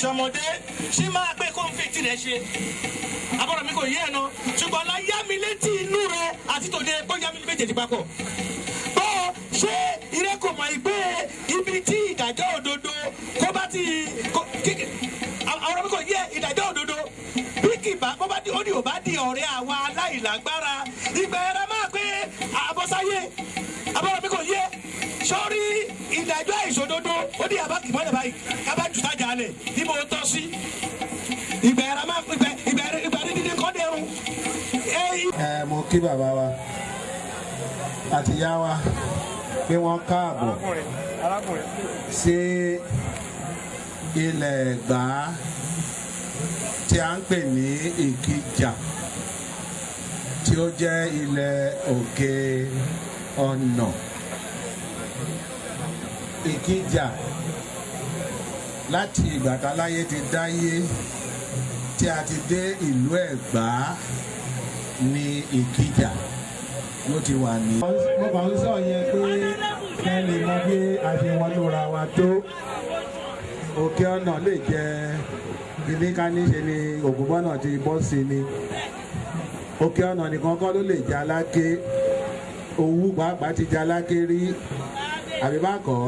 ṣọmọdé ṣí máa gbé kọ́ńfìtì rẹ̀ ṣe àbọ̀rọ̀ mi kò yé ẹ̀ náà ṣùgbọ́n la yá mi létí inú rẹ̀ àti tòde kó yá mi méjèèjì papọ̀ bọ́ ṣé ire kò mọ̀ ìgbé ibi tí ìdájọ́ òdodo kó bá ti àwọn ọ̀rọ̀ mi kò yé ìdájọ́ òdodo bí kìbá bó bá di ó ní ò bá di ọ̀rẹ́ àwa aláìlágbára ìgbà ẹ̀rọ máa pé àbọ̀sáyé àbọ̀rọ̀ mi kò yé sọ́rí ìdájọ́ àìṣòdodo ó ní àbá kìmọ́lẹ̀ báyìí kábà jù tájà alẹ̀ bí mo tọ́ sí ìgbà ẹ̀rọ máa ìgbà dídí kọ́ dẹrùn. Mo kí bàbá wa àti ìyá wa pé wọ́n káàbọ̀ sí ilẹ̀ Ẹ̀gbá tí a ń pè ní Ìkìjà tí ó jẹ́ ilẹ̀ òkè ọ̀nà. Ìkìjà láti ìgbà táláyé ti dáyé tí a ti dé ìlú Ẹ̀gbá ní Ìkìjà ló ti wà ní. mo kàn ń sọ yẹn pé kẹ́lì mọ bí a ṣe wọnú ra wa tó òkè ọ̀nà lè jẹ́ ilé ká níṣe ni Ogunbona ti bọ́ sí ni òkè ọ̀nà nìkan kọ́ ló lè jẹ́ Aláké Òwu pàápàá ti jẹ́ Aláké rí àbí bá kọ́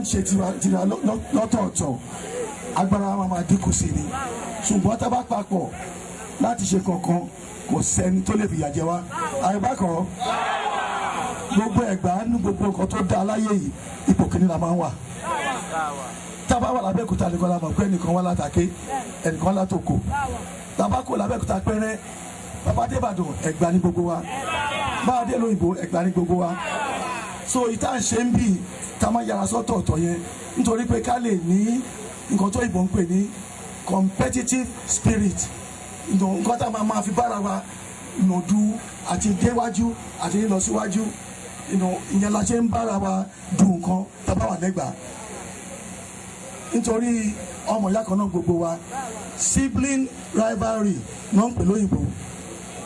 ṣe tira lọ́tọ̀ọ̀tọ̀ agbára wa máa dínkù sí ni ṣùgbọ́n tá a bá papọ̀ láti ṣe kankan kò sẹ́ni tó lè fìyà jẹ wá àyíká kan gbogbo Ẹ̀gbá ní gbogbo nǹkan tó dá aláyé yìí ipò kìíní la máa ń wà tá a bá wà l'Abẹ́òkúta nìkan la mọ̀ pé ẹnìkan wá látàké ẹnìkan látòkò tá a bá kó l'Abẹ́òkúta pẹ́rẹ́ bàbá dé Ìbàdàn Ẹ̀gbá ní gbogbo wa bá a dé lóyìnbó Ẹ̀gbá ní gbogbo wa so ìta ń ṣe ń bì ká má yára sọ́tọ̀ọ̀tọ̀ yẹn nítorí pé ká lè ní nǹkan tó ìbò ń pè ní competitive spirit nǹkan tá a máa fi bára wa nọ̀dú àti déwájú àti lọ síwájú ìyẹn la ṣe ń bára wa dùn nǹkan tá a bá wà l'Ẹ́gbà nítorí ọmọ ìyá kan náà gbogbo wa sibling rivalry náà ń pè lóyìnbó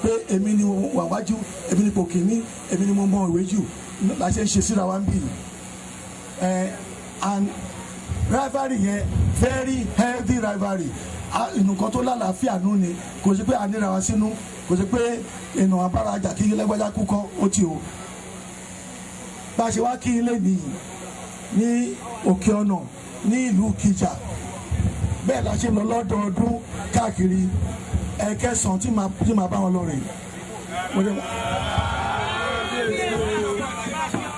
pé èmi ni mo wà wájú èmi ni kò kìíní èmi ni mo mọ ìwé jù la ṣe ń ṣe síra wa ń bì and rivalry yẹn very healthy rivalry nǹkan tó lálàáfíà nù ni kò sí pé a níra wa sínú kò sí pé ènìyàn abára ajá kí lẹ́gbẹ́já kú kọ́ ó ti o bá a ṣe wá kí ilé nìyí ní òkè ọ̀nà ní ìlú Ìkìjà bẹ́ẹ̀ la ṣe lọ lọ́dọọdún káàkiri ẹ̀kẹsàn tí màá bá wọn lọ rìn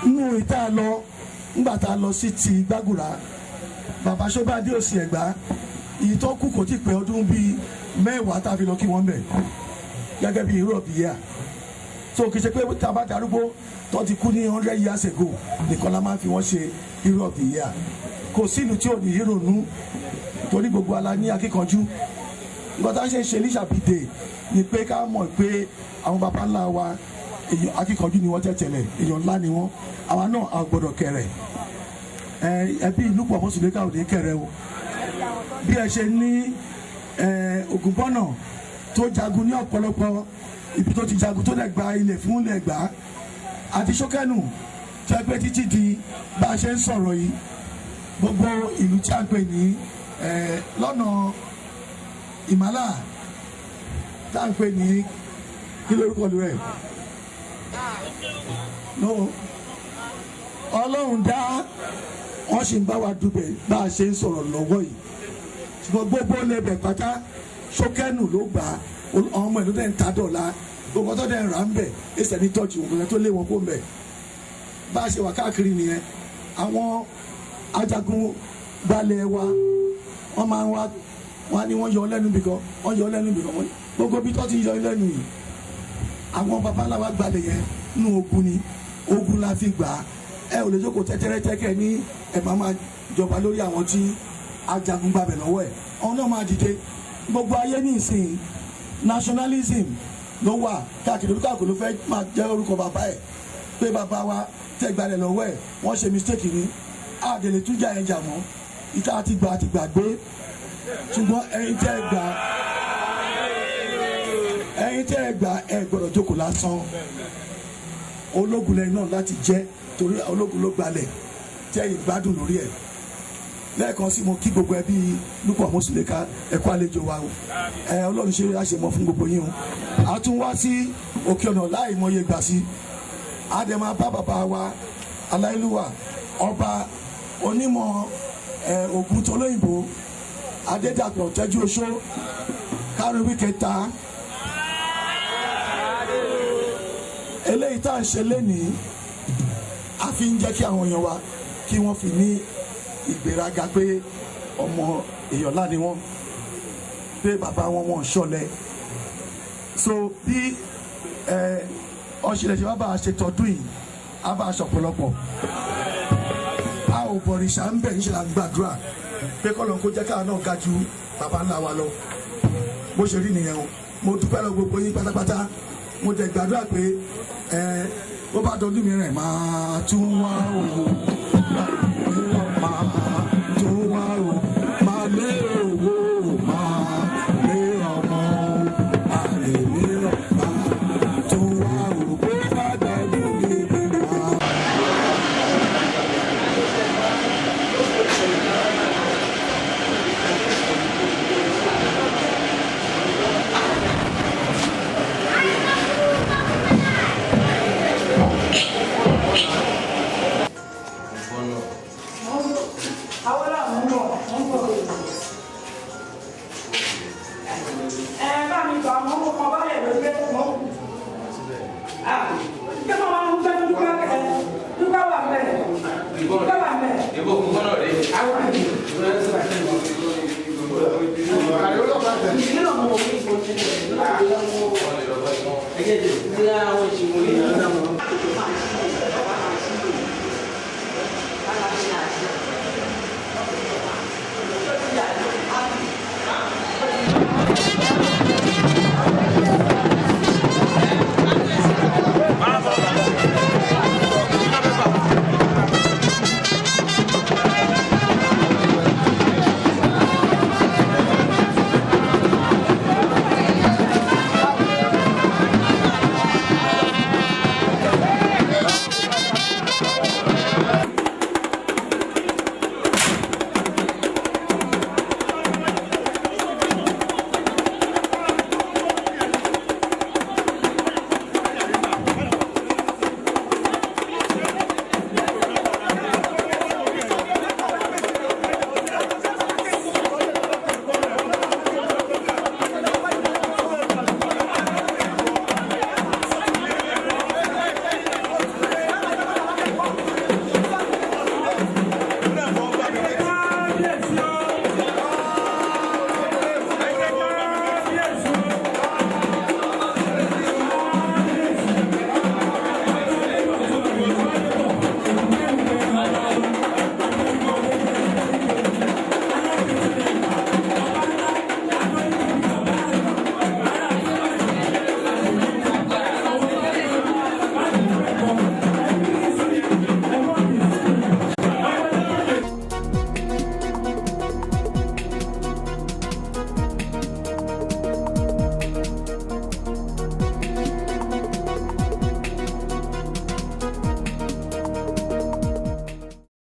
nínú ìta lọ nígbà tá a lọ sí ti Gbàgùrà bàbá Ṣọ́bàdé òsì Ẹ̀gbá èyí tó kù kò tí pé ọdún bíi 10 tá a fi lọ kí wọ́n bẹ̀ gẹ́gẹ́ bí hero of the year so kì í ṣe pé tá a bá darúgbó tó ti kú ní 100 years ago nìkan la máa fi wọ́n ṣe hero of the year kò sí ìlú tí ò ní hero nú torí gbogbo ala ní akíkanjú nǹkan tá a ṣe ń ṣe níṣàbídè ni pé ká mọ̀ pé àwọn baba ńlá wa èèyàn akíkanjú ni wọ́n tẹ̀tẹ̀lẹ̀ èèyàn ńlá ni wọ́n àwa náà a gbọ́dọ̀ kẹrẹ̀ ẹbí Lupo Mosuleka ò ní kẹrẹ̀ o bí ẹ ṣe ní Ogunbona tó jagun ní ọ̀pọ̀lọpọ̀ ibi tó ti jagun tó lè gba ilẹ̀ fún ilẹ̀ Ẹ̀gbá àti Ṣókẹ́nù tẹ́ pé títí di bá a ṣe ń sọ̀rọ̀ yìí gbogbo ìlú tí a ń pè ní lọ́nà Ìmàlà tá à ń pè ní kí lórúkọ lu rẹ̀ no Ọlọ́run dá wọ́n sì ń bá wa dúbẹ̀ bá a ṣe ń sọ̀rọ̀ lọ́wọ́ yìí ṣùgbọ́n gbogbo lẹ́bẹ̀ pátá ṣókẹ́nù ló gbà á ọmọ ìlú dẹ̀ ń ta dọ̀la gbogbo tó dẹ̀ ń rà ń bẹ̀ ẹsẹ̀ ní tọ́jú òkùnkùn tó lé wọn kó ń bẹ̀ bá a ṣe wà káàkiri nìyẹn àwọn ajagun gbalẹ̀ wa wọ́n máa ń wá wọn ni wọ́n yọ lẹ́nu bìkan wọ́n yọ lẹ́nu bìkan gbogbo bí tó ti yọ lẹ́nu yìí àwọn babaláwa gbalẹ̀ yẹn nínú ogun ni ogun la fi gbà á ẹ ò lè jókòó tẹ́tẹ́rẹ́tẹ́kẹ́ ní ẹ̀ máa jọba lórí àwọn tí ajagun gbàbẹ̀ lọ́wọ́ ẹ̀ ọ̀hún náà máa dìde gbogbo ayé ní ìsìn nationalism ló wà káàkiri olúkàkùn ló fẹ́ máa jẹ́ orúkọ bàbá ẹ̀ pé bàbá wa tẹ́ gbalẹ̀ lọ́wọ́ ẹ̀ wọ́n ṣe mistake ni àdèlè tújà ẹ̀ jà mọ́ ìta àti gbàgbé ṣùgbọ́n ẹ̀yin tẹ́ ẹ gbà ẹ gbọ́dọ̀ jókòó lásán ológun lẹ́yìn náà láti jẹ́ torí ológun ló gbalẹ̀ tẹ́ ìgbádùn lórí ẹ̀ lẹ́ẹ̀kan sí mo kí gbogbo ẹbí Lupo Mosuleka ẹ̀kọ́ àlejò wa o ọlọ́run ṣe àṣemọ fún gbogbo yín o a tún wá sí òkè ọ̀nà láì mọye gbà sí àdèmà bá bàbá wa aláìlúwà ọba onímọ̀ Ògùn tolóyìnbó Adédàpọ̀ Tẹ́jú Oṣó kárìwí kẹta eléyìí tá à ń ṣe lénìí a fi ń jẹ́ kí àwọn èèyàn wa kí wọ́n fi ní ìgbéraga pé ọmọ èèyàn ńlá ni wọ́n pé bàbá wọn ṣọ̀lẹ so bí ọ̀ṣẹ̀lẹ̀ ṣe wá bá a ṣe tọdún yìí a bá a ṣọ̀pọ̀lọpọ̀ a ò bọ̀rìṣà ń bẹ̀ níṣẹ́ la ń gbàdúrà pé kọ́lọ́n kó jẹ́ káà náà ga ju bàbá ńlá wa lọ bó ṣe rí nìyẹn o mo dúpẹ́ lọ gbogbo yín pátápátá mo jẹ́ gbàdúrà pé bó bá dọdún mi rẹ̀ máa tún wá òwò máa tún wá o máa lé owó máa lé ọmọ àlè mìíràn máa tún wá o bó bá dọdún mi rẹ̀ máa. Ogunbona